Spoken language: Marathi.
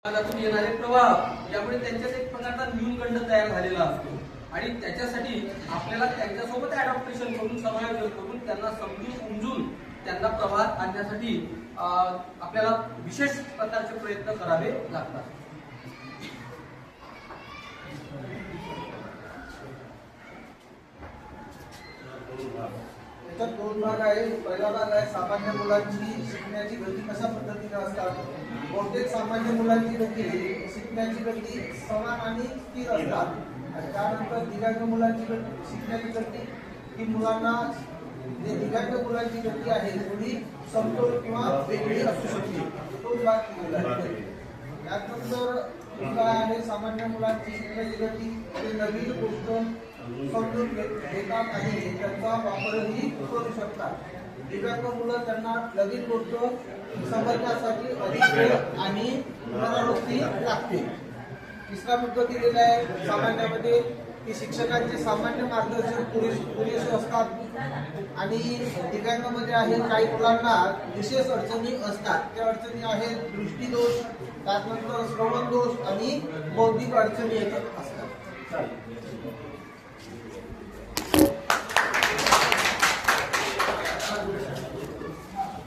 समाजातून येणारे प्रवाह यामुळे त्यांच्यात एक प्रकारचा न्यूनगंड तयार झालेला असतो आणि त्याच्यासाठी आपल्याला त्यांच्यासोबत अडॉप्टेशन करून समायोजन करून त्यांना समजून उमजून त्यांना प्रवाहात आणण्यासाठी आपल्याला विशेष प्रकारचे प्रयत्न करावे लागतात. याच्यात दोन भाग आहे. पहिला भाग आहे सामान्य मुलांची शिकण्याची गती कशा पद्धतीने असतात. बहुतेक सामान्य मुलांची गती शिकण्याची गती समान आणि स्थिर असतात. आणि त्यानंतर दिव्यांग मुलांची गती शिकण्याची गती ही मुलांना जे दिव्यांग मुलांची गती आहे थोडी समतोल किंवा वेगळी असू शकते. तो भाग केलेला आहे. त्यानंतर काय आहे सामान्य मुलांची शिकण्याची गती ते नवीन गोष्ट समजून घेतात आणि त्यांचा वापरही करू शकतात. दिव्यांग मुलं त्यांना नवीन गोष्ट समजण्यासाठी अधिक वेळ आणि पुनरावृत्ती लागते. तिसरा मुद्दा दिलेला आहे सामान्यामध्ये की शिक्षकांचे सामान्य मार्गदर्शन पुरेसे असतात आणि दिव्यांगामध्ये आहे काही मुलांना विशेष अडचणी असतात. त्या अडचणी आहेत दृष्टीदोष, त्यानंतर श्रवण दोष आणि बौद्धिक अडचणी येत असतात.